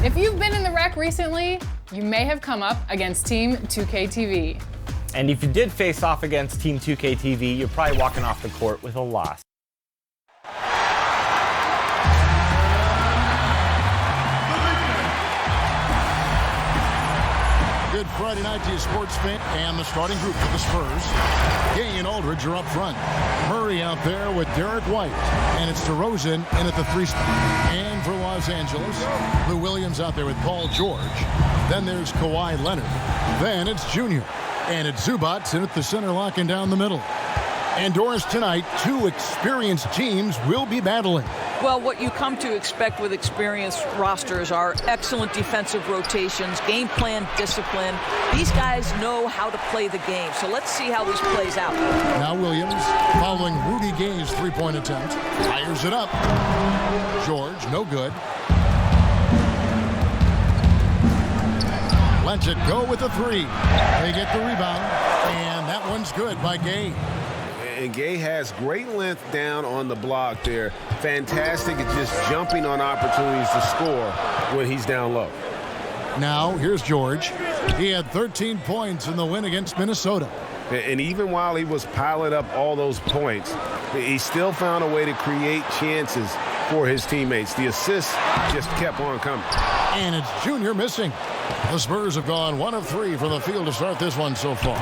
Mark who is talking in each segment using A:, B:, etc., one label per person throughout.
A: If you've been in the rec recently, you may have come up against Team 2KTV.
B: And if you did face off against Team 2KTV, you're probably walking off the court with a loss.
C: Good Friday night to you, sports fan. And the starting group for the Spurs. Gay and Aldridge are up front. Murray out there with Derek White. And it's DeRozan in at the 3 spot. And for Los Angeles, Lou Williams out there with Paul George. Then there's Kawhi Leonard. Then it's Junior. And it's Zubac in at the center, locking down the middle. And Doris, tonight, 2 experienced teams will be battling.
D: Well, what you come to expect with experienced rosters are excellent defensive rotations, game plan discipline. These guys know how to play the game. So let's see how this plays out.
C: Now Williams, following Rudy Gay's three-point attempt, fires it up. George, no good. Lets it go with a 3. They get the rebound, and that one's good by Gay.
E: And Gay has great length down on the block there. Fantastic at just jumping on opportunities to score when he's down low.
C: Now, here's George. He had 13 points in the win against Minnesota.
E: And even while he was piling up all those points, he still found a way to create chances for his teammates. The assists just kept on coming.
C: And it's Junior missing. The Spurs have gone 1 of 3 from the field to start this one so far.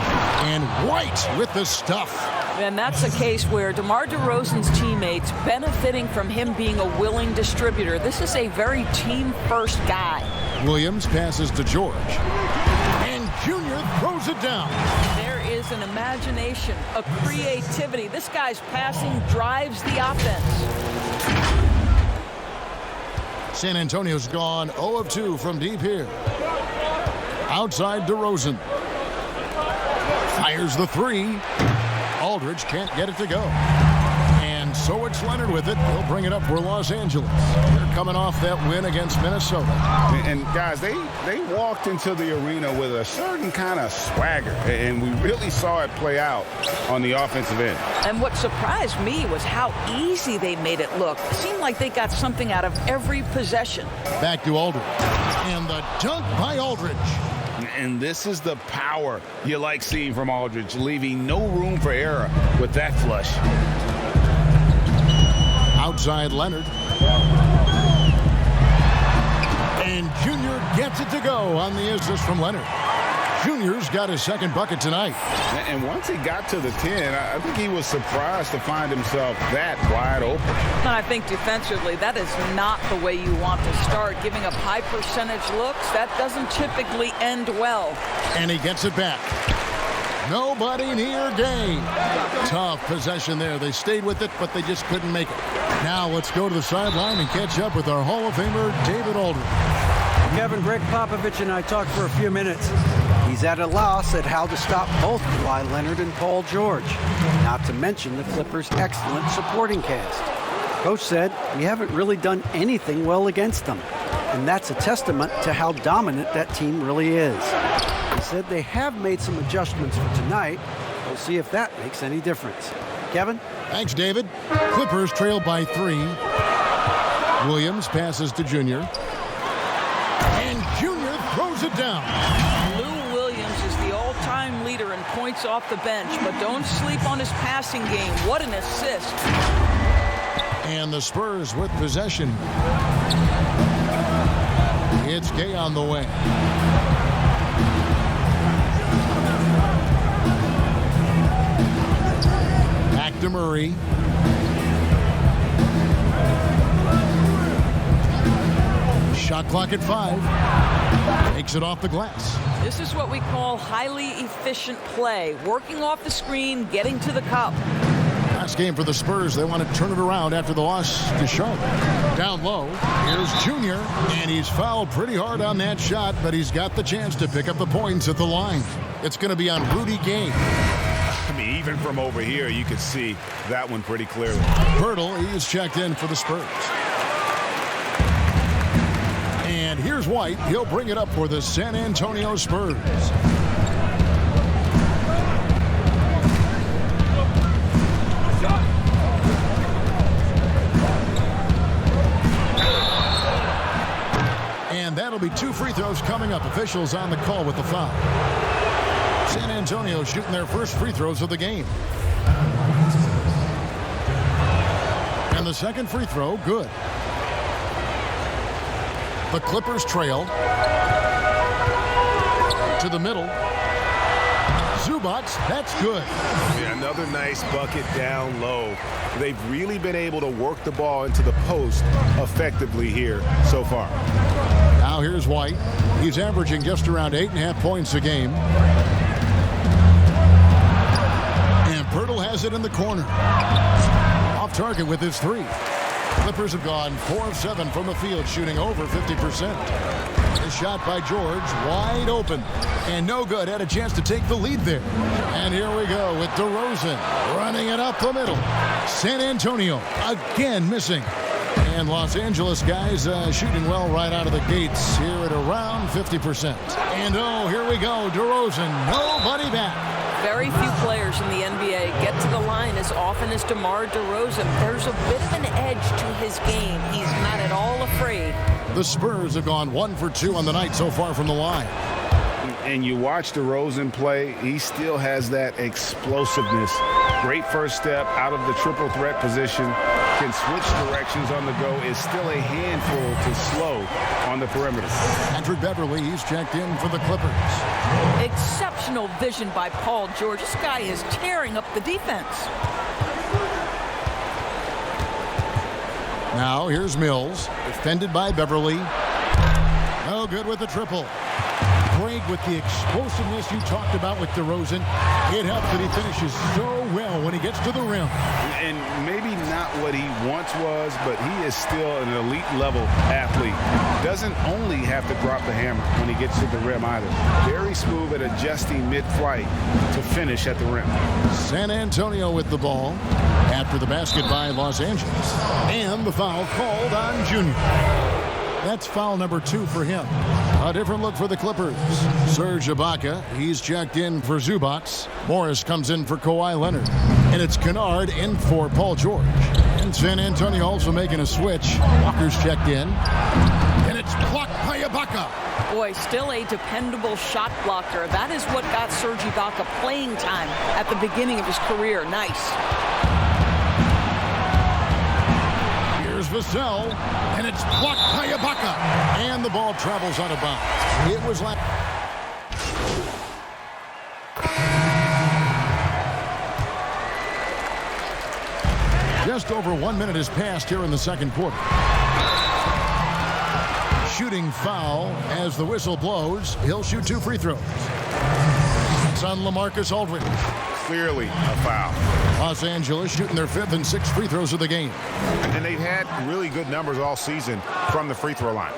C: And White with the stuff.
D: And that's a case where DeMar DeRozan's teammates benefiting from him being a willing distributor. This is a very team-first guy.
C: Williams passes to George. And Junior throws it down.
D: There is an imagination, a creativity. This guy's passing drives the offense.
C: San Antonio's gone 0 of 2 from deep here. Outside DeRozan. Fires the 3. Aldridge can't get it to go. And so it's Leonard with it. He'll bring it up for Los Angeles. They're coming off that win against Minnesota.
F: And guys, they walked into the arena with a certain kind of swagger. And we really saw it play out on the offensive end.
D: And what surprised me was how easy they made it look. It seemed like they got something out of every possession.
C: Back to Aldridge. And the dunk by Aldridge.
F: And this is the power you like seeing from Aldridge, leaving no room for error with that flush.
C: Outside Leonard. And Junior gets it to go on the assist from Leonard. Junior's got his second bucket tonight.
F: And once he got to the 10, I think he was surprised to find himself that wide open.
D: And I think defensively, that is not the way you want to start. Giving up high percentage looks, that doesn't typically end well.
C: And he gets it back. Nobody near Gay. Tough possession there. They stayed with it, but they just couldn't make it. Now let's go to the sideline and catch up with our Hall of Famer, David Aldridge.
G: Kevin, Greg Popovich and I talked for a few minutes. He's at a loss at how to stop both Kawhi Leonard and Paul George, not to mention the Clippers' excellent supporting cast. Coach said, we haven't really done anything well against them, and that's a testament to how dominant that team really is. He said they have made some adjustments for tonight. We'll see if that makes any difference. Kevin?
C: Thanks, David. Clippers trail by 3. Williams passes to Junior. And Junior throws it down.
D: Lou Williams is the all-time leader in points off the bench, but don't sleep on his passing game. What an assist.
C: And the Spurs with possession. It's Gay on the way. Back to Murray. Shot clock at 5. Takes it off the glass.
D: This is what we call highly efficient play. Working off the screen, getting to the cup.
C: last game for the Spurs. They want to turn it around after the loss to Charlotte. Down low, here's Junior, and he's fouled pretty hard on that shot, but he's got the chance to pick up the points at the line. It's going to be on Rudy Gay.
E: I mean, even from over here, you could see that one pretty clearly.
C: Pirtle, he is checked in for the Spurs. And here's White. He'll bring it up for the San Antonio Spurs. And that'll be 2 free throws coming up. Officials on the call with the foul. San Antonio shooting their first free throws of the game. And the second free throw, good. The Clippers trail. To the middle. Zubac, that's good.
E: Yeah, another nice bucket down low. They've really been able to work the ball into the post effectively here so far.
C: Now here's White. He's averaging just around 8.5 points a game. And Pirtle has it in the corner. Off target with his 3. Clippers have gone 4 of 7 from the field, shooting over 50%. A shot by George, wide open, and no good. Had a chance to take the lead there. And here we go with DeRozan running it up the middle. San Antonio again missing. And Los Angeles guys shooting well right out of the gates here at around 50%. And oh, here we go, DeRozan, nobody back.
D: Very few players in the NBA get to the line as often as DeMar DeRozan. There's a bit of an edge to his game. He's not at all afraid.
C: The Spurs have gone 1 for 2 on the night so far from the line.
E: And you watch DeRozan play, he still has that explosiveness. Great first step out of the triple threat position. Can switch directions on the go. Is still a handful to slow on the perimeter.
C: Patrick Beverly, he's checked in for the Clippers.
D: Exceptional vision by Paul George. This guy is tearing up the defense.
C: Now here's Mills, defended by Beverly. No good with the triple. Craig, with the explosiveness you talked about with DeRozan, it helps that he finishes so well when he gets to the rim.
E: And maybe not what he once was, but he is still an elite level athlete. Doesn't only have to drop the hammer when he gets to the rim either. Very smooth at adjusting mid-flight to finish at the rim.
C: San Antonio with the ball after the basket by Los Angeles. And the foul called on Junior. That's foul number 2 for him. A different look for the Clippers. Serge Ibaka, he's checked in for Zubac. Morris comes in for Kawhi Leonard. And it's Kennard in for Paul George. And San Antonio also making a switch. Walker's checked in. And it's blocked by Ibaka.
D: Boy, still a dependable shot blocker. That is what got Serge Ibaka playing time at the beginning of his career. Nice.
C: Vassell, and it's blocked by Ibaka. And the ball travels out of bounds. It was like... Just over 1 minute has passed here in the second quarter. Shooting foul as the whistle blows. He'll shoot 2 free throws. It's on LaMarcus Aldridge.
E: Clearly a foul.
C: Los Angeles shooting their 5th and 6th free throws of the game.
E: And they've had really good numbers all season from the free throw line.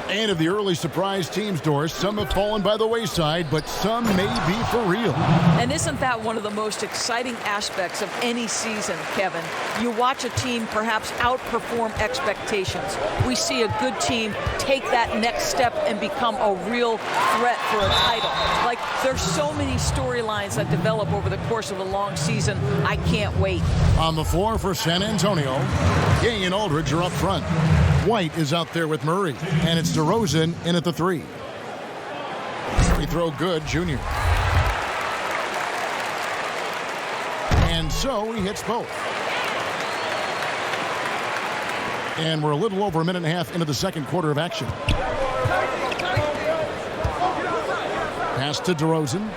C: And of the early surprise teams, Doris, some have fallen by the wayside, but some may be for real.
D: And isn't that one of the most exciting aspects of any season, Kevin? You watch a team perhaps outperform expectations. We see a good team take that next step and become a real threat for a title. Like, there's so many storylines that develop over the course of a long season. I can't wait.
C: On the floor for San Antonio, Gay and Aldridge are up front. White is out there with Murray, and it's DeRozan in at the 3. Free throw good, Junior. And so he hits both. And we're a little over 1.5 minutes into the second quarter of action. Pass to DeRozan.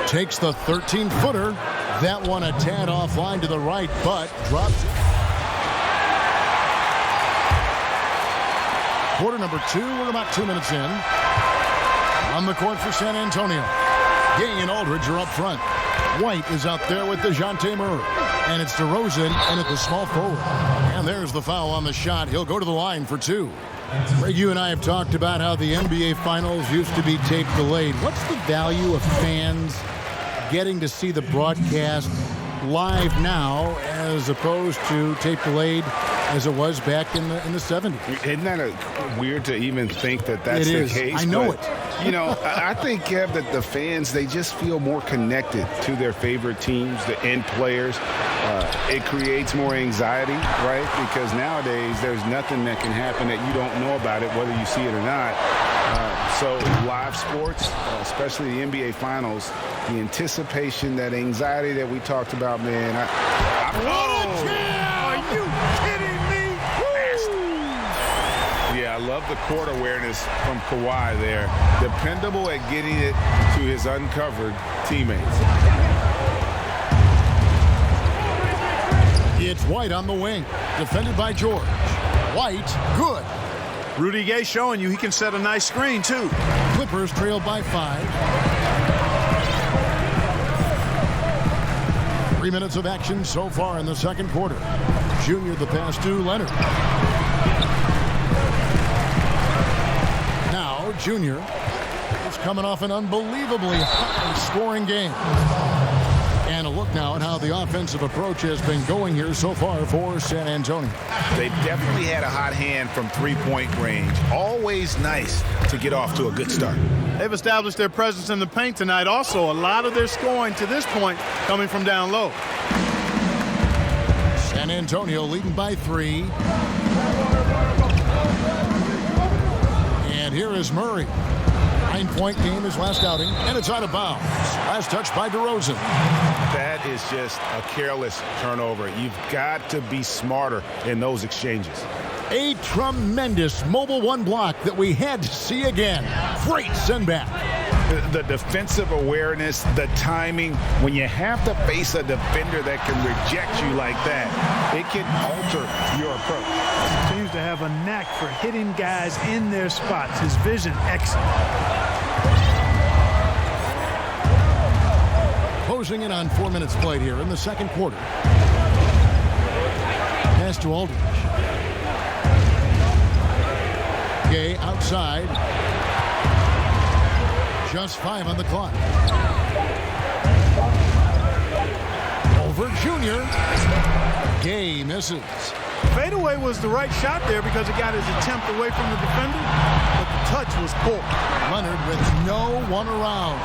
C: Takes the 13-footer. That one a tad offline to the right, but drops it. Quarter number 2, we're about 2 minutes in. On the court for San Antonio. Gay and Aldridge are up front. White is out there with DeJounte Murray. And it's DeRozan in at the small forward. And there's the foul on the shot. He'll go to the line for 2. Greg, you and I have talked about how the NBA Finals used to be tape delayed. What's the value of fans getting to see the broadcast live now as opposed to tape delayed as it was back in the 70s?
F: Isn't that weird to even think that that's the case?
C: I know it.
F: You know, I think, Kev, that the fans, they just feel more connected to their favorite teams, the end players. It creates more anxiety, right? Because nowadays there's nothing that can happen that you don't know about it, whether you see it or not. So live sports, especially the NBA Finals, the anticipation, that anxiety that we talked about, man.
C: Are you kidding me?
F: Yeah, I love the court awareness from Kawhi there. Dependable at getting it to his uncovered teammates.
C: It's White on the wing, defended by George. White, good.
H: Rudy Gay showing you he can set a nice screen, too.
C: Clippers trail by 5. 3 minutes of action so far in the second quarter. Junior the pass to Leonard. Now Junior is coming off an unbelievably high-scoring game. And a look now at how the offensive approach has been going here so far for San Antonio.
F: They've definitely had a hot hand from three-point range. Always nice to get off to a good start.
H: They've established their presence in the paint tonight. Also, a lot of their scoring to this point coming from down low.
C: San Antonio leading by 3. And here is Murray. 9-point game his last outing, and it's out of bounds. Last touch by DeRozan.
F: That is just a careless turnover. You've got to be smarter in those exchanges.
C: A tremendous mobile 1 block that we had to see again. Great send back.
F: The defensive awareness, the timing, when you have to face a defender that can reject you like that, it can alter your approach.
H: He seems to have a knack for hitting guys in their spots. His vision, excellent.
C: Closing in on 4 minutes played here in the second quarter. Pass to Aldridge. Gay outside. Just 5 on the clock. Over Junior. Gay misses.
H: Fadeaway was the right shot there because it got his attempt away from the defender, but the touch was poor.
C: Leonard with no one around,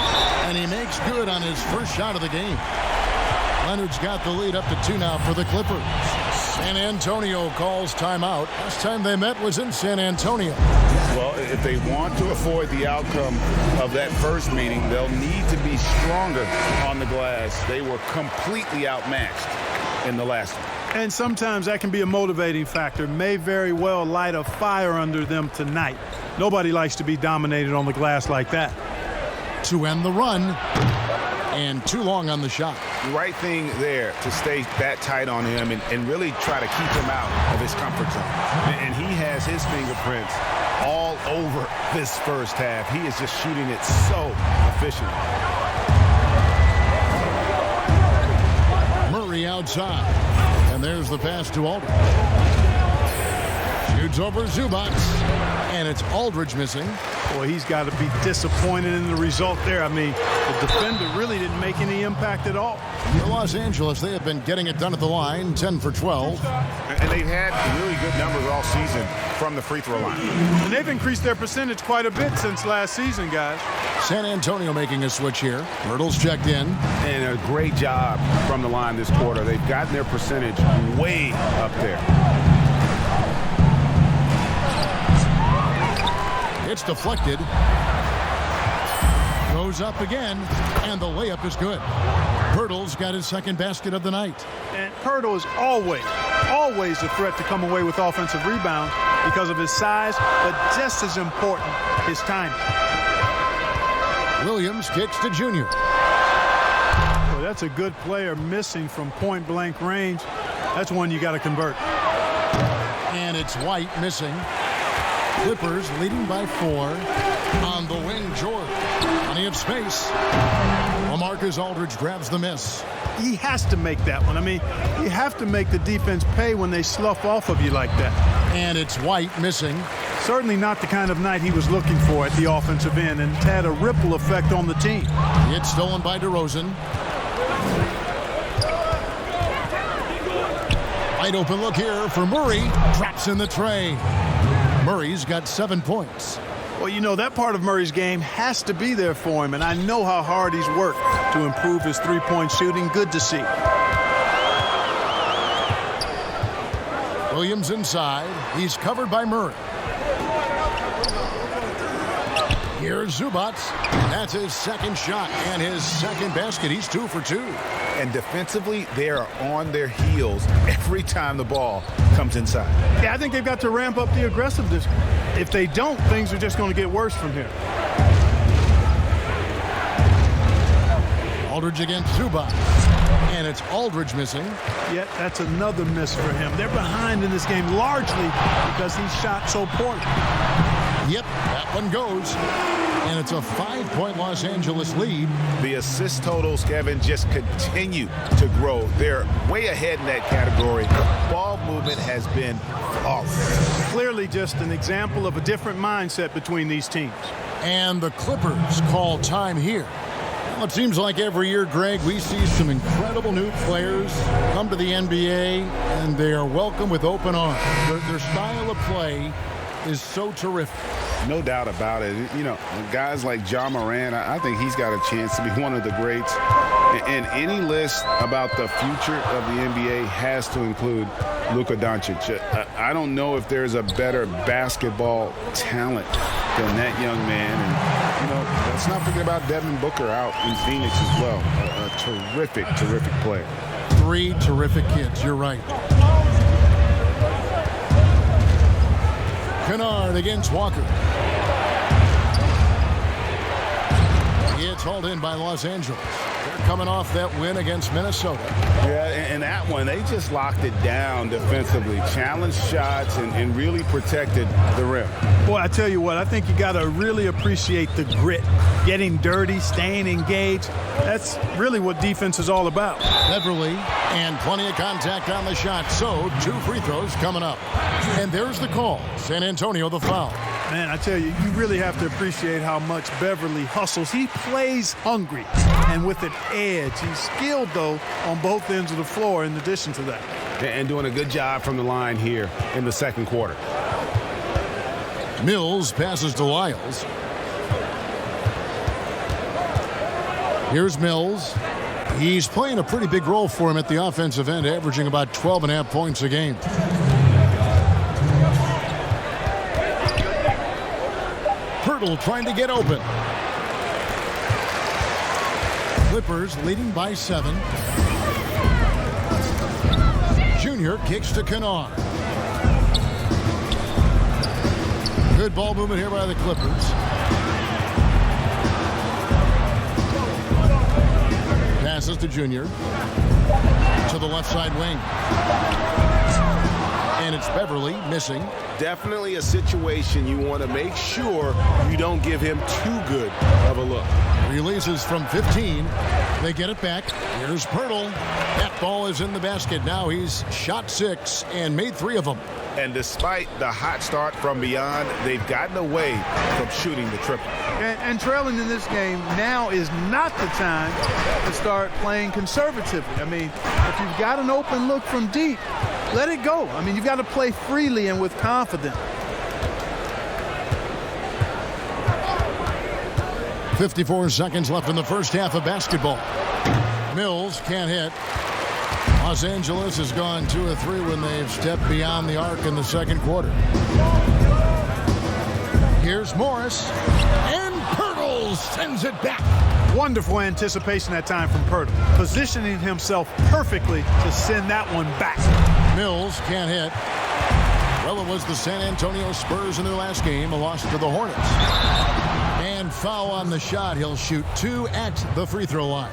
C: and he makes good on his first shot of the game. Leonard's got the lead up to 2 now for the Clippers. San Antonio calls timeout. Last time they met was in San Antonio.
F: Well, if they want to avoid the outcome of that first meeting, they'll need to be stronger on the glass. They were completely outmatched in the last one.
H: And sometimes that can be a motivating factor. May very well light a fire under them tonight. Nobody likes to be dominated on the glass like that.
C: To end the run, and too long on the shot.
F: The right thing there to stay that tight on him and really try to keep him out of his comfort zone. And he has his fingerprints all over this first half. He is just shooting it so efficiently.
C: Murray outside. And there's the pass to Aldridge. Shoots over Zubac. And it's Aldridge missing.
H: Boy, he's got to be disappointed in the result there. I mean, the defender really didn't make any impact at all.
C: For Los Angeles, they have been getting it done at the line, 10 for 12.
F: And they've had really good numbers all season from the free throw line.
H: And they've increased their percentage quite a bit since last season, guys.
C: San Antonio making a switch here. Hurdle's checked in. And
F: a great job from the line this quarter. They've gotten their percentage way up there.
C: It's deflected. Goes up again, and the layup is good. Hurdle's got his second basket of the night.
H: And Hurdle is always a threat to come away with offensive rebounds because of his size, but just as important, his timing.
C: Williams kicks to Junior.
H: Well, that's a good player missing from point-blank range. That's one you got to convert.
C: And it's White missing. Clippers leading by 4. On the wing, George. Plenty of space. space. LaMarcus Aldridge grabs the miss.
H: He has to make that one. I mean, you have to make the defense pay when they slough off of you like that.
C: And it's White missing.
H: Certainly not the kind of night he was looking for at the offensive end, and it's had a ripple effect on the team.
C: It's stolen by DeRozan. Wide open look here for Murray. Drops in the tray. Murray's got 7 points.
H: Well, you know, that part of Murray's game has to be there for him, and I know how hard he's worked to improve his three-point shooting. Good to see.
C: Williams inside. He's covered by Murray. Here's Zubac. That's his second shot and his second basket. He's 2 for 2.
F: And defensively, they are on their heels every time the ball comes inside.
H: Yeah, I think they've got to ramp up the aggressiveness. If they don't, things are just going to get worse from here.
C: Aldridge against Zubac. And it's Aldridge missing.
H: Yet that's another miss for him. They're behind in this game largely because he shot so poorly.
C: Yep, that one goes. And it's a 5-point Los Angeles lead.
F: The assist totals, Kevin, just continue to grow. They're way ahead in that category. Ball movement has been off.
H: Clearly just an example of a different mindset between these teams.
C: And the Clippers call time here. Well, it seems like every year, Greg, we see some incredible new players come to the NBA, and they are welcome with open arms. Their style of play is so terrific.
F: No doubt about it. You know, guys like Ja Morant, I think he's got a chance to be one of the greats. And any list about the future of the NBA has to include Luka Doncic. I don't know if there's a better basketball talent than that young man. And, you know, let's not forget about Devin Booker out in Phoenix as well. A terrific, terrific player.
C: 3 terrific kids. You're right. Kennard against Walker. It's hauled in by Los Angeles. They're coming off that win against Minnesota.
F: Yeah, and that one, they just locked it down defensively. Challenged shots and really protected the rim.
H: Boy, I tell you what, I think you got to really appreciate the grit. Getting dirty, staying engaged. That's really what defense is all about.
C: Beverly, and plenty of contact on the shot. So 2 free throws coming up. And there's the call. San Antonio the foul.
H: Man, I tell you, you really have to appreciate how much Beverly hustles. He plays hungry and with an edge. He's skilled, though, on both ends of the floor in addition to that.
F: And doing a good job from the line here in the second quarter.
C: Mills passes to Lyles. Here's Mills. He's playing a pretty big role for him at the offensive end, averaging about 12.5 points a game. Pirtle trying to get open. Clippers leading by 7. Junior kicks to Kennard. Good ball movement here by the Clippers. Passes to Junior. To the left side wing. And it's Beverly missing.
F: Definitely a situation you want to make sure you don't give him too good of a look.
C: Releases from 15. They get it back. Here's Pirtle. That ball is in the basket. Now he's shot 6 and made 3 of them.
F: And despite the hot start from beyond, they've gotten away from shooting the triple.
H: And trailing in this game now is not the time to start playing conservatively. I mean, if you've got an open look from deep, let it go. I mean, you've got to play freely and with confidence.
C: 54 seconds left in the first half of basketball. Mills can't hit. Los Angeles has gone 2 of 3 when they've stepped beyond the arc in the second quarter. Here's Morris. And Pirtle sends it back.
H: Wonderful anticipation that time from Pirtle, positioning himself perfectly to send that one back.
C: Mills can't hit. Well, it was the San Antonio Spurs in their last game, a loss to the Hornets. And foul on the shot. He'll shoot 2 at the free throw line.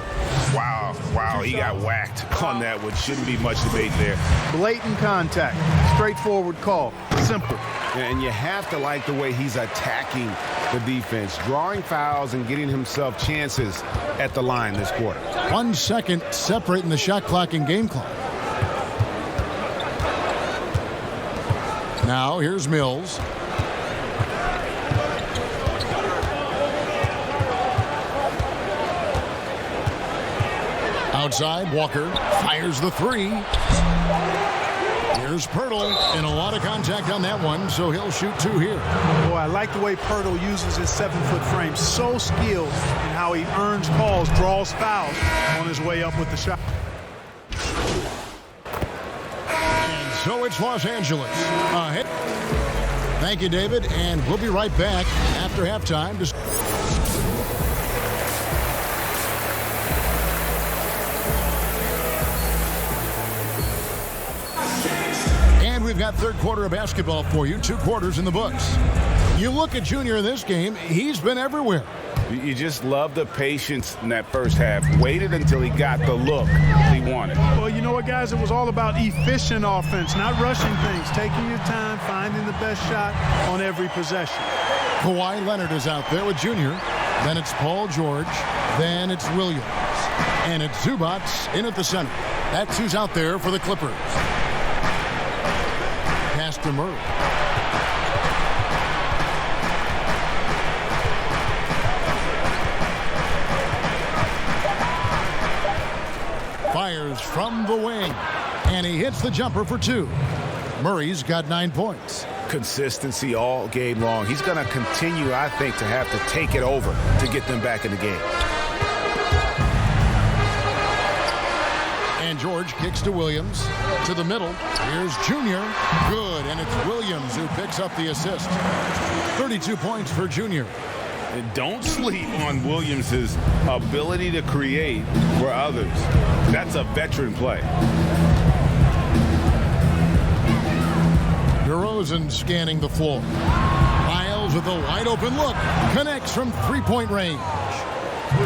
F: Wow, he got whacked on that one. Shouldn't be much debate there.
H: Blatant contact, straightforward call, simple.
F: And you have to like the way he's attacking the defense, drawing fouls and getting himself chances at the line this quarter.
C: 1 second separating the shot clock and game clock. Now here's Mills. Outside, Walker fires the three. Here's Pirtle, and a lot of contact on that one, so he'll shoot 2 here.
H: Boy, I like the way Pirtle uses his 7-foot frame. So skilled in how he earns calls, draws fouls on his way up with the shot.
C: And so it's Los Angeles ahead. Thank you, David, and we'll be right back after halftime. We've got third quarter of basketball for you, 2 quarters in the books. You look at Junior in this game, he's been everywhere.
F: You just love the patience in that first half. Waited until he got the look he wanted.
H: Well, you know what, guys? It was all about efficient offense, not rushing things, taking your time, finding the best shot on every possession.
C: Kawhi Leonard is out there with Junior. Then it's Paul George. Then it's Williams. And it's Zubac in at the center. That's who's out there for the Clippers. Pass to Murray. Fires from the wing. And he hits the jumper for 2. Murray's got 9 points.
F: Consistency all game long. He's going to continue, I think, to have to take it over to get them back in the game.
C: And George kicks to Williams. To the middle. Here's Junior. Good. And it's Williams who picks up the assist. 32 points for Junior.
F: And don't sleep on Williams' ability to create for others. That's a veteran play.
C: DeRozan scanning the floor. Miles with a wide open look. Connects from 3-point range.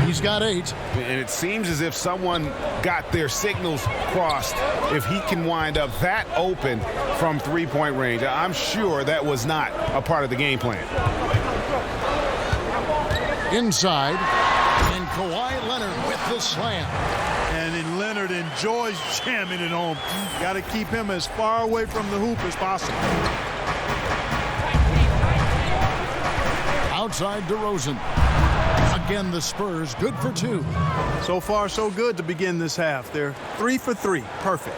C: He's got 8.
F: And it seems as if someone got their signals crossed if he can wind up that open from 3-point range. I'm sure that was not a part of the game plan.
C: Inside. And Kawhi Leonard with the slam.
H: And then Leonard enjoys jamming it home. Got to keep him as far away from the hoop as possible.
C: Outside DeRozan. Again, the Spurs good for 2.
H: So far, so good to begin this half. They're 3 for 3. Perfect.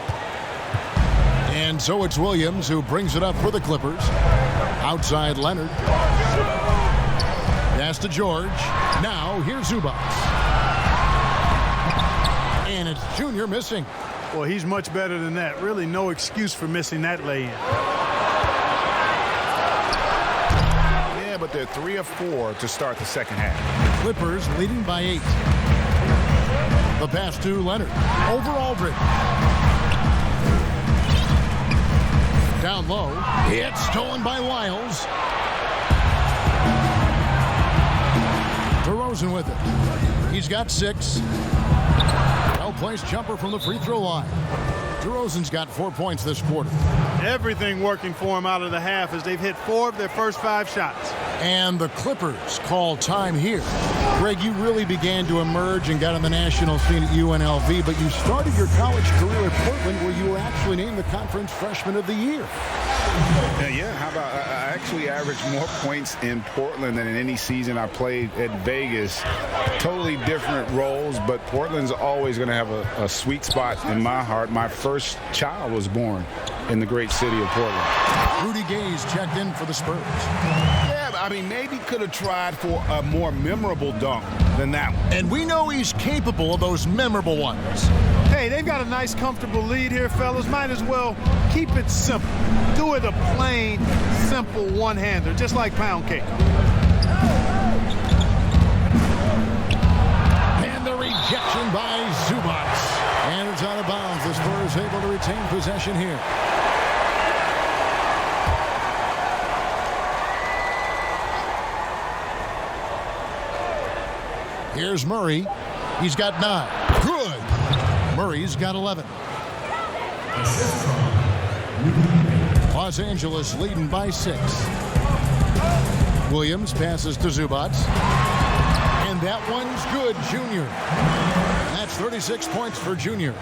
C: And so it's Williams who brings it up for the Clippers. Outside Leonard. Pass to George. Now here's Zubac. And it's Junior missing.
H: Well, he's much better than that. Really no excuse for missing that lay-in.
F: Yeah, but they're 3 of 4 to start the second half.
C: Clippers leading by 8. The pass to Leonard. Over Aldridge. Down low. It's stolen by Lyles. DeRozan with it. He's got 6. Well-placed jumper from the free throw line. DeRozan's got 4 points this quarter.
H: Everything working for him out of the half as they've hit 4 of their first 5 shots.
C: And the Clippers call time here. Greg, you really began to emerge and got on the national scene at UNLV, but you started your college career at Portland where you were actually named the Conference Freshman of the Year.
F: Yeah, how about I actually averaged more points in Portland than in any season I played at Vegas. Totally different roles, but Portland's always going to have a sweet spot in my heart. My first child was born in the great city of Portland.
C: Rudy Gay's checked in for the Spurs.
F: Yeah, I mean, maybe could have tried for a more memorable dunk than that one.
C: And we know he's capable of those memorable ones.
H: Hey, they've got a nice, comfortable lead here, fellas. Might as well keep it simple. Do it a plain, simple one-hander, just like pound cake.
C: And the rejection by Zubac. And it's out of bounds. The Spurs able to retain possession here. Here's Murray. He's got 9. Good. Murray's got 11. Los Angeles leading by 6. Williams passes to Zubac. And that one's good, Junior. That's 36 points for Junior.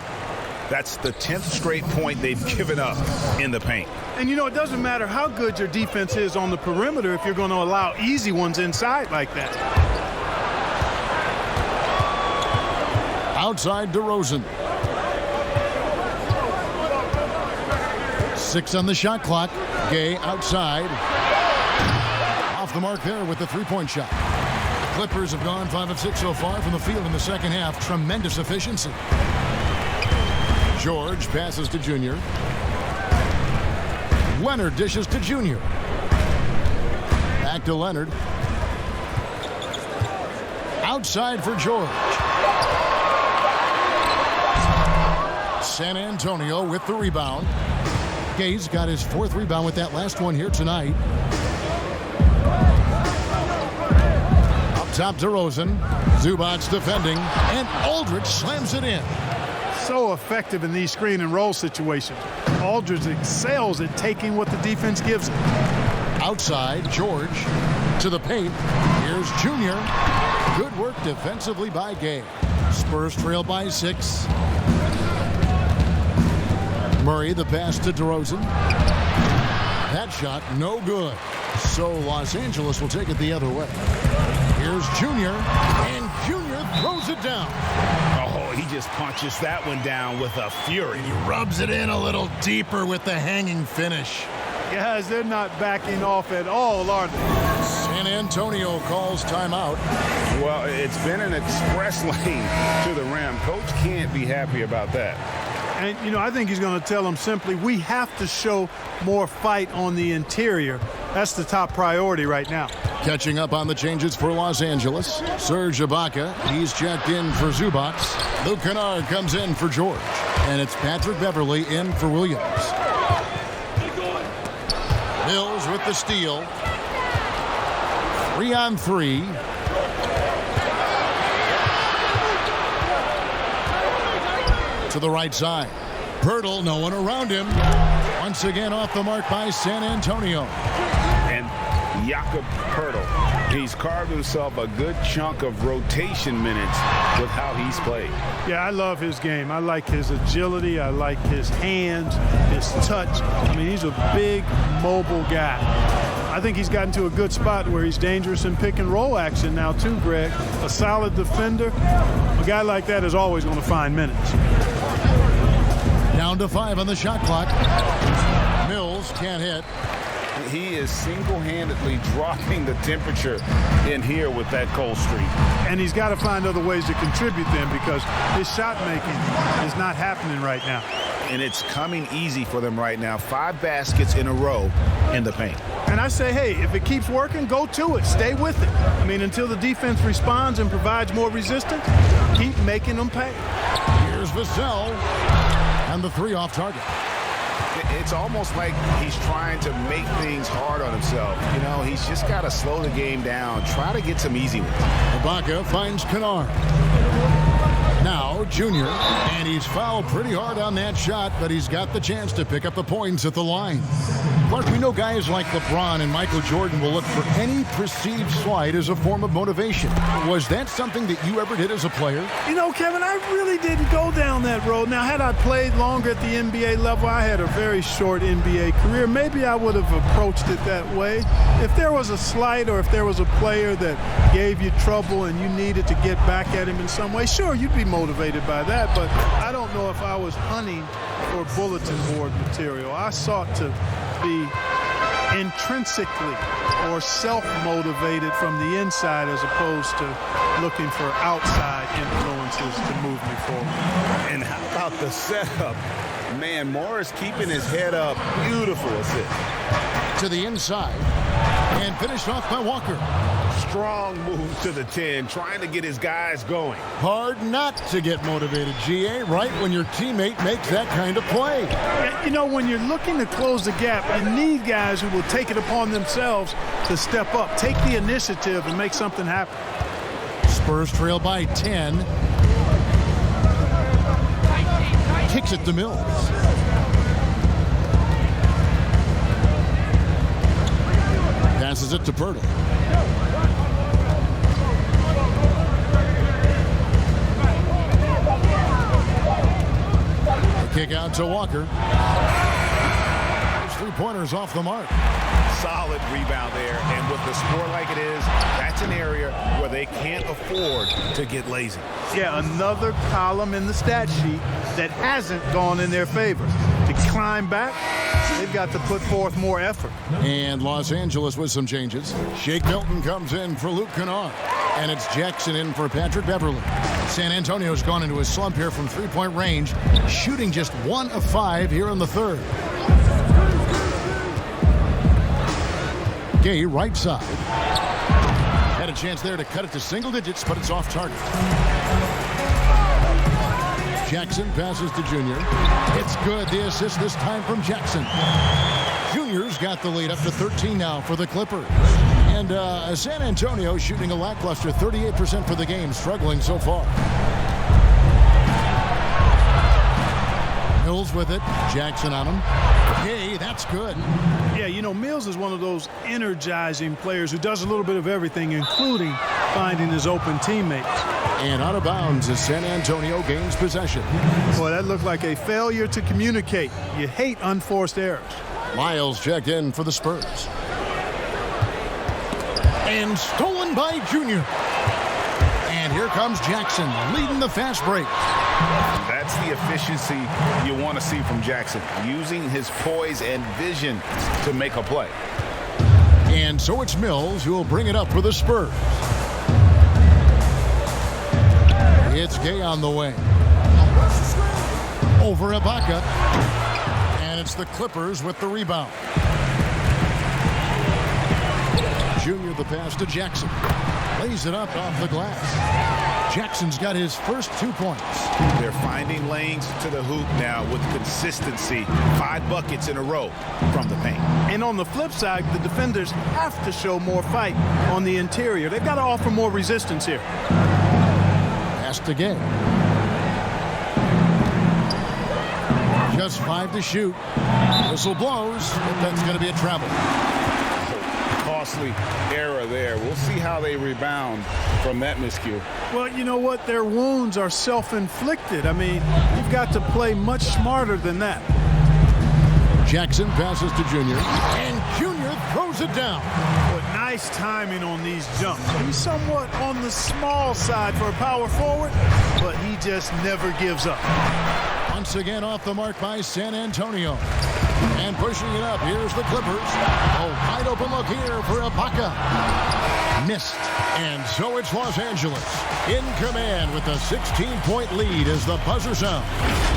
F: That's the 10th straight point they've given up in the paint.
H: And you know, it doesn't matter how good your defense is on the perimeter if you're going to allow easy ones inside like that.
C: Outside DeRozan. 6 on the shot clock. Gay outside. Off the mark there with the three-point shot. Clippers have gone 5 of 6 so far from the field in the second half. Tremendous efficiency. George passes to Junior. Leonard dishes to Junior. Back to Leonard. Outside for George. San Antonio with the rebound. Gay's got his 4th rebound with that last one here tonight. Up top DeRozan. Zubac defending. And Aldridge slams it in.
H: So effective in these screen and roll situations. Aldridge excels at taking what the defense gives him.
C: Outside, George to the paint. Here's Junior. Good work defensively by Gay. Spurs trail by 6. Murray the pass to DeRozan. That shot no good. So Los Angeles will take it the other way. Here's Junior, and Junior throws it down.
F: Oh, he just punches that one down with a fury.
C: He rubs it in a little deeper with the hanging finish.
H: Guys, they're not backing off at all, are they?
C: San Antonio calls timeout.
F: Well, it's been an express lane to the rim. Coach can't be happy about that.
H: And, you know, I think he's going to tell them simply, we have to show more fight on the interior. That's the top priority right now.
C: Catching up on the changes for Los Angeles. Serge Ibaka, he's checked in for Zubac. Luke Kennard comes in for George. And it's Patrick Beverley in for Williams. Mills with the steal. 3 on 3. To the right side. Pirtle, no one around him. Once again off the mark by San Antonio.
F: And Jakob Pirtle, he's carved himself a good chunk of rotation minutes with how he's played.
H: Yeah, I love his game. I like his agility. I like his hands, his touch. I mean, he's a big, mobile guy. I think he's gotten to a good spot where he's dangerous in pick and roll action now too, Greg. A solid defender. A guy like that is always going to find minutes.
C: Down to 5 on the shot clock. Mills can't hit.
F: He is single-handedly dropping the temperature in here with that cold streak.
H: And he's got to find other ways to contribute then because his shot making is not happening right now.
F: And it's coming easy for them right now. 5 baskets in a row in the paint.
H: And I say, hey, if it keeps working, go to it. Stay with it. I mean, until the defense responds and provides more resistance, keep making them pay.
C: Here's Vassell. And the 3 off target.
F: It's almost like he's trying to make things hard on himself. You know, he's just got to slow the game down. Try to get some easy ones.
C: Ibaka finds Kennard. Now Junior, and he's fouled pretty hard on that shot, but he's got the chance to pick up the points at the line. Clark, we know guys like LeBron and Michael Jordan will look for any perceived slight as a form of motivation. Was that something that you ever did as a player?
H: You know, Kevin, I really didn't go down that road. Now, had I played longer at the NBA level, I had a very short NBA career. Maybe I would have approached it that way. If there was a slight or if there was a player that gave you trouble and you needed to get back at him in some way, sure, you'd be motivated by that, but I don't know if I was hunting for bulletin board material. I sought to be intrinsically or self-motivated from the inside as opposed to looking for outside influences to move me forward.
F: And how about the setup? Man, Morris keeping his head up. Beautiful assist.
C: To the inside and finished off by Walker.
F: Strong move to the 10, trying to get his guys going.
C: Hard not to get motivated, GA, right when your teammate makes that kind of play.
H: You know, when you're looking to close the gap, you need guys who will take it upon themselves to step up, take the initiative, and make something happen.
C: Spurs trail by 10. Kicks it to Mills. Passes it to Pirtle. The kick out to Walker. Those three-pointers off the mark.
E: Solid rebound there, and with the score like it is, that's an area where they can't afford to get lazy.
H: Yeah, another column in the stat sheet that hasn't gone in their favor. To climb back, they've got to put forth more effort.
C: And Los Angeles with some changes. Shake Milton comes in for Luke Kennard, and it's Jackson in for Patrick Beverly. San Antonio's gone into a slump here from three-point range, shooting just 1 of 5 here in the third. Gay right side. Had a chance there to cut it to single digits, but it's off target. Jackson passes to Junior. It's good. The assist this time from Jackson. Junior's got the lead up to 13 now for the Clippers. And San Antonio shooting a lackluster 38% for the game, struggling so far. Mills with it. Jackson on him. Hey, that's good.
H: Yeah, you know, Mills is one of those energizing players who does a little bit of everything, including finding his open teammates.
C: And out of bounds as San Antonio gains possession.
H: Boy, that looked like a failure to communicate. You hate unforced errors.
C: Miles checked in for the Spurs. And stolen by Junior. And here comes Jackson leading the fast break.
E: That's the efficiency you want to see from Jackson, using his poise and vision to make a play.
C: And so it's Mills who will bring it up for the Spurs. It's Gay on the way. Over Ibaka. And it's the Clippers with the rebound. Junior the pass to Jackson. Lays it up off the glass. Jackson's got his first 2 points.
E: They're finding lanes to the hoop now with consistency. 5 buckets in a row from the paint.
H: And on the flip side, the defenders have to show more fight on the interior. They've got to offer more resistance here.
C: Pass to Gay. Just 5 to shoot. Whistle blows, but that's going to be a travel.
E: Costly error there. We'll see how they rebound from that miscue.
H: Well, you know what? Their wounds are self-inflicted. I mean, you've got to play much smarter than that.
C: Jackson passes to Junior, and Junior throws it down.
H: But nice timing on these jumps. He's somewhat on the small side for a power forward, but he just never gives up.
C: Once again off the mark by San Antonio. And pushing it up, here's the Clippers. A wide open look here for Ibaka. Missed. And so it's Los Angeles in command with a 16-point lead as the buzzer sounds.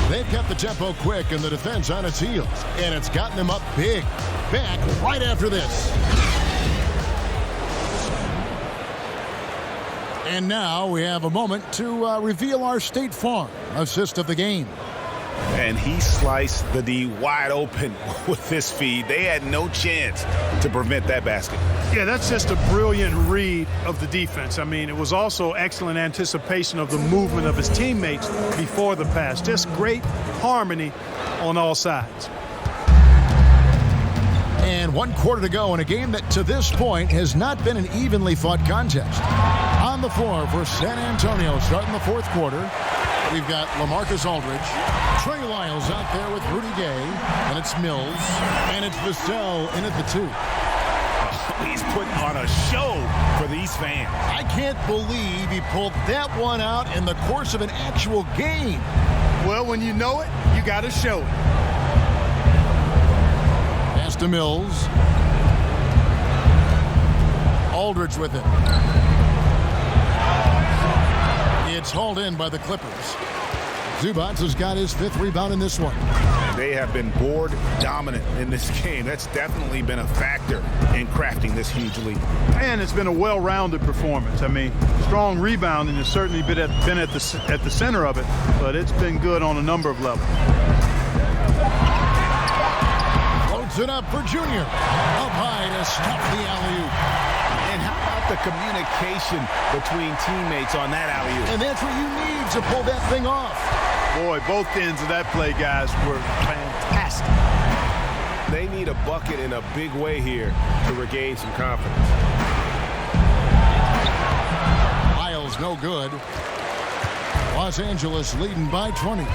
C: They've kept the tempo quick and the defense on its heels. And it's gotten them up big. Back right after this. And now we have a moment to reveal our State Farm assist of the game.
E: And he sliced the D wide open with this feed. They had no chance to prevent that basket.
H: Yeah, that's just a brilliant read of the defense. I mean, it was also excellent anticipation of the movement of his teammates before the pass. Just great harmony on all sides.
C: And 1 quarter to go in a game that to this point has not been an evenly fought contest. On the floor for San Antonio starting the 4th quarter. We've got LaMarcus Aldridge, Trey Lyles out there with Rudy Gay, and it's Mills, and it's Vassell in at the 2.
E: He's putting on a show for these fans.
C: I can't believe he pulled that one out in the course of an actual game.
H: Well, when you know it, you got to show it.
C: Pass to Mills. Aldridge with it. It's hauled in by the Clippers. Zubac has got his 5th rebound in this one.
E: They have been board dominant in this game. That's definitely been a factor in crafting this huge lead.
H: And it's been a well-rounded performance. I mean, strong rebounding has certainly been at the center of it, but it's been good on a number of levels.
C: Floats it up for Junior. Up high to stop the alley-oop.
E: And how about the communication between teammates on that alley-oop?
C: And that's what you need to pull that thing off.
H: Boy, both ends of that play, guys, were fantastic.
E: they need a bucket in a big way here to regain some confidence.
C: Miles, no good. Los Angeles leading by 20.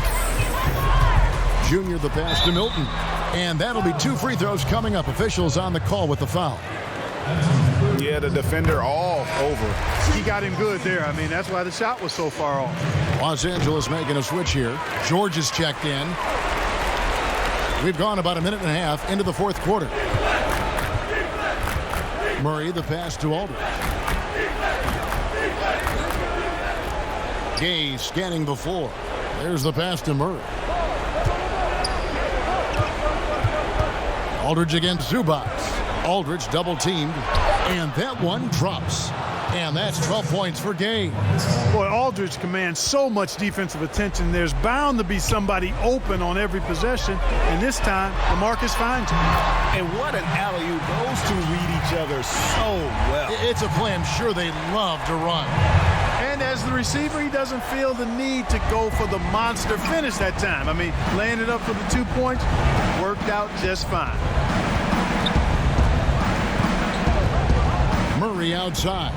C: Junior the pass to Milton. And that'll be 2 free throws coming up. Officials on the call with the foul.
E: Yeah, the defender all over.
H: He got him good there. I mean, that's why the shot was so far off.
C: Los Angeles making a switch here. George is checked in. We've gone about a minute and a half into the fourth quarter. Murray, the pass to Aldridge. Gay scanning the floor. There's the pass to Murray. Aldridge against Zubac. Aldridge double teamed, and that one drops. And that's 12 points for Gay.
H: Boy, Aldridge commands so much defensive attention. There's bound to be somebody open on every possession, and this time, DeMarcus finds him.
E: And what an alley-oop. Those two read each other so well.
C: It's a play I'm sure they love to run.
H: And as the receiver, he doesn't feel the need to go for the monster finish that time. I mean, laying it up for the 2 points worked out just fine.
C: Murray outside.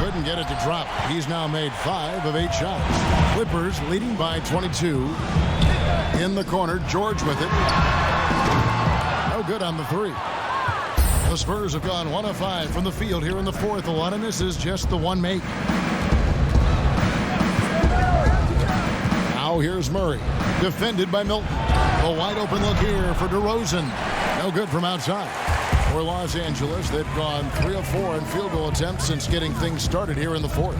C: Couldn't get it to drop. He's now made 5 of 8 shots. Clippers leading by 22. In the corner, George with it. No good on the 3. The Spurs have gone 1 of 5 from the field here in the fourth. A lot of misses, just the one make. Now here's Murray. Defended by Milton. A wide open look here for DeRozan. No good from outside. For Los Angeles, they've gone 3 of 4 in field goal attempts since getting things started here in the fourth.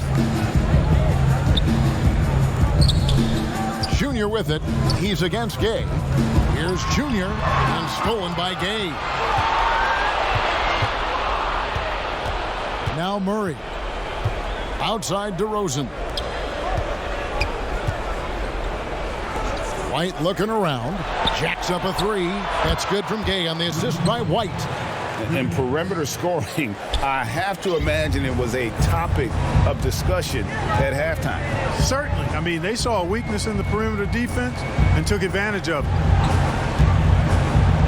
C: Junior with it. He's against Gay. Here's Junior, and stolen by Gay. Now Murray. Outside DeRozan. White looking around. Jacks up a 3. That's good from Gay on the assist by White.
E: And perimeter scoring, I have to imagine it was a topic of discussion at halftime.
H: Certainly. I mean, they saw a weakness in the perimeter defense and took advantage of it.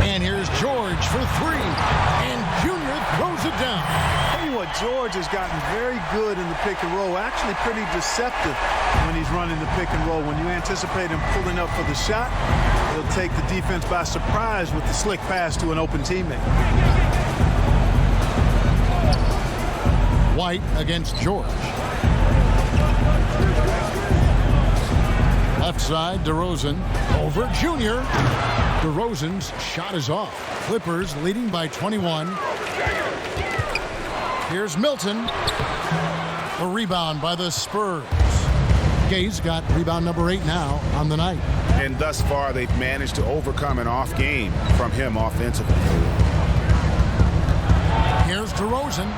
C: And here's George for 3. And Junior throws it down.
H: Tell you what, George has gotten very good in the pick and roll. Actually pretty deceptive when he's running the pick and roll. When you anticipate him pulling up for the shot, he'll take the defense by surprise with the slick pass to an open teammate.
C: White against George. Left side, DeRozan over Junior. DeRozan's shot is off. Clippers leading by 21. Here's Milton. A rebound by the Spurs. Gay's got rebound number 8 now on the night.
E: And thus far, they've managed to overcome an off game from him offensively.
C: Here's DeRozan.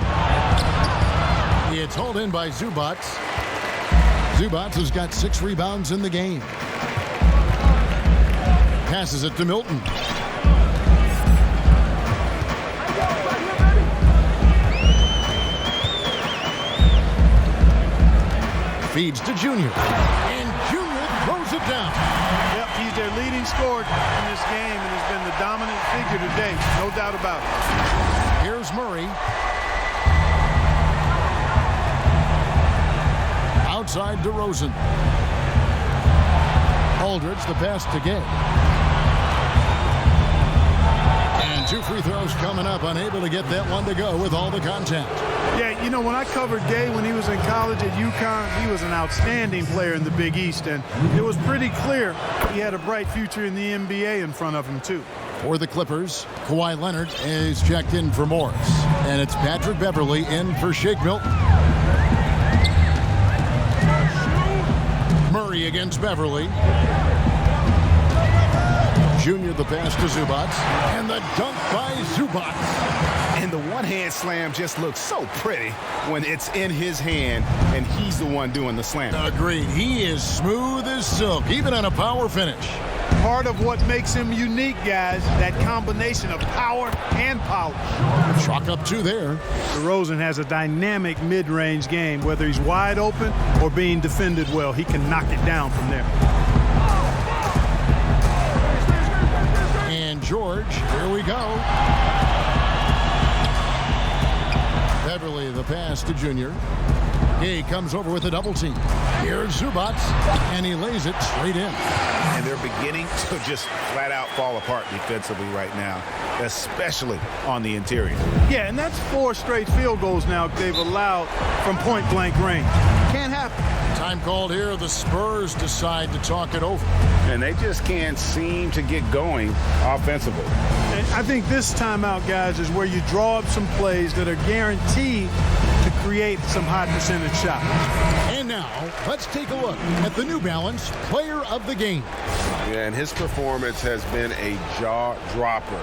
C: It's hauled in by Zubac. Zubac has got 6 rebounds in the game. Passes it to Milton. Feeds to Junior. And Junior throws it down.
H: Yep, he's their leading scorer in this game and has been the dominant figure today. No doubt about it.
C: Here's Murray. Outside DeRozan. Aldridge, the pass to Gay. And 2 free throws coming up. Unable to get that one to go with all the contact.
H: Yeah, you know, when I covered Gay when he was in college at UConn, he was an outstanding player in the Big East, and it was pretty clear he had a bright future in the NBA in front of him, too.
C: For the Clippers, Kawhi Leonard is checked in for Morris. And it's Patrick Beverley in for Shake Milton. Murray against Beverley. Junior the pass to Zubac. And the dunk by Zubac.
E: And the one-hand slam just looks so pretty when it's in his hand and he's the one doing the slam.
C: Agreed. He is smooth as silk, even on a power finish.
H: Part of what makes him unique, guys, that combination of power and polish.
C: Chalk up 2 there.
H: DeRozan has a dynamic mid-range game. Whether he's wide open or being defended well, he can knock it down from there.
C: And George. Here we go. Beverly, the pass to Junior. He comes over with a double team. Here's Zubats, and he lays it straight in.
F: And they're beginning to just flat out fall apart defensively right now, especially on the interior.
H: Yeah, and that's 4 straight field goals now they've allowed from point-blank range. Can't happen.
C: Time called here. The Spurs decide to talk it over.
F: And they just can't seem to get going offensively.
H: And I think this timeout, guys, is where you draw up some plays that are guaranteed to create some high percentage shots.
C: And now, let's take a look at the New Balance Player of the Game.
F: Yeah, and his performance has been a jaw-dropper.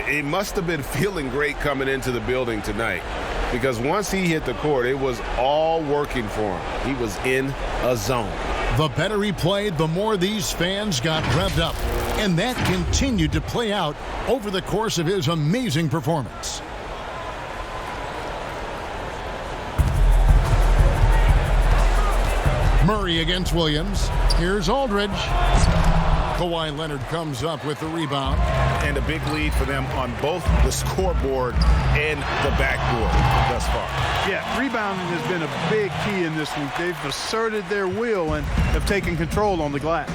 F: It must have been feeling great coming into the building tonight, because once he hit the court, it was all working for him. He was in a zone.
C: The better he played, the more these fans got revved up. And that continued to play out over the course of his amazing performance. Murray against Williams. Here's Aldridge. Kawhi Leonard comes up with the rebound.
F: And a big lead for them on both the scoreboard and the backboard thus far.
H: Yeah, rebounding has been a big key in this week. They've asserted their will and have taken control on the glass.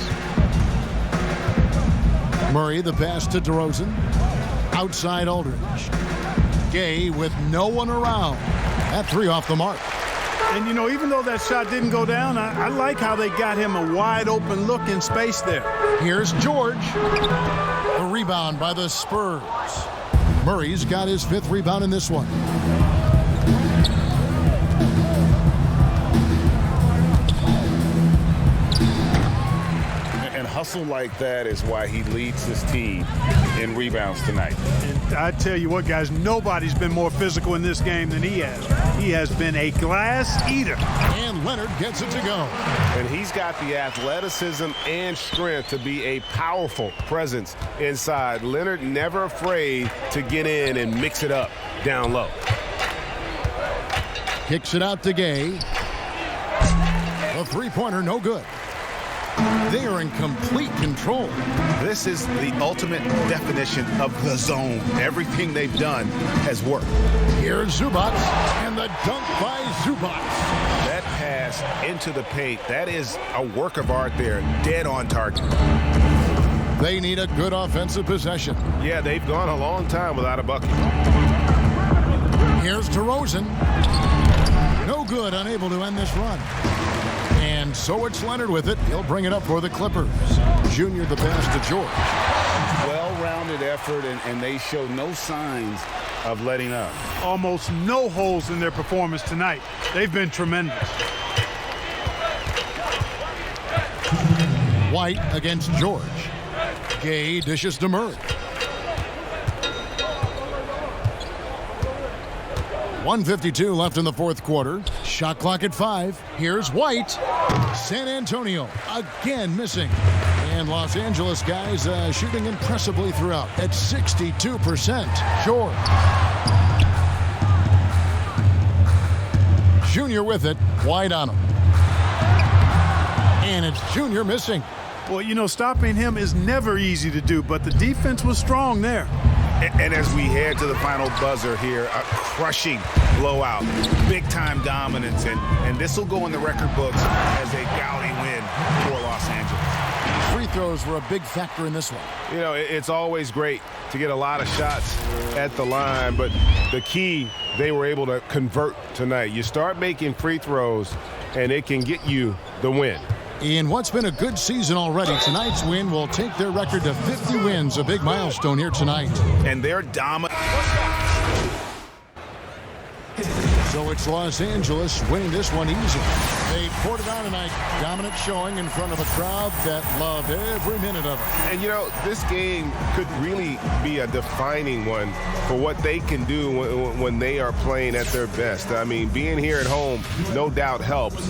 C: Murray, the pass to DeRozan. Outside Aldridge. Gay with no one around. That 3 off the mark.
H: And, you know, even though that shot didn't go down, I like how they got him a wide-open look in space there.
C: Here's George. The rebound by the Spurs. Murray's got his 5th rebound in this one.
F: And hustle like that is why he leads his team in rebounds tonight.
H: And I tell you what, guys, nobody's been more physical in this game than he has. He has been a glass eater.
C: And Leonard gets it to go.
F: And he's got the athleticism and strength to be a powerful presence inside. Leonard never afraid to get in and mix it up down low.
C: Kicks it out to Gay. A 3-pointer, no good. They are in complete control.
F: This is the ultimate definition of the zone. Everything they've done has worked.
C: Here's Zubats, and the dunk by Zubats.
F: That pass into the paint, that is a work of art there, dead on target.
C: They need a good offensive possession.
F: Yeah, they've gone a long time without a bucket.
C: Here's DeRozan. No good, unable to end this run. And so it's Leonard with it. He'll bring it up for the Clippers. Junior, the pass to George.
F: Well-rounded effort, and they show no signs of letting up.
H: Almost no holes in their performance tonight. They've been tremendous.
C: White against George. Gay dishes to Murray. 1:52 left in the 4th quarter. Shot clock at 5. Here's White. San Antonio again missing. And Los Angeles guys shooting impressively throughout at 62%. George. Junior with it. White on him. And it's Junior missing.
H: Well, you know, stopping him is never easy to do, but the defense was strong there.
F: And as we head to the final buzzer here, a crushing blowout, big-time dominance, and this will go in the record books as a gaudy win for Los Angeles.
C: Free throws were a big factor in this one.
F: You know, it's always great to get a lot of shots at the line, but the key, they were able to convert tonight. You start making free throws, and it can get you the win.
C: In what's been a good season already, tonight's win will take their record to 50 wins, a big milestone here tonight.
F: And they're dominant.
C: So it's Los Angeles winning this one easily. They poured it on tonight. Dominant showing in front of a crowd that loved every minute of it.
F: And, you know, this game could really be a defining one for what they can do when they are playing at their best. I mean, being here at home, no doubt helps.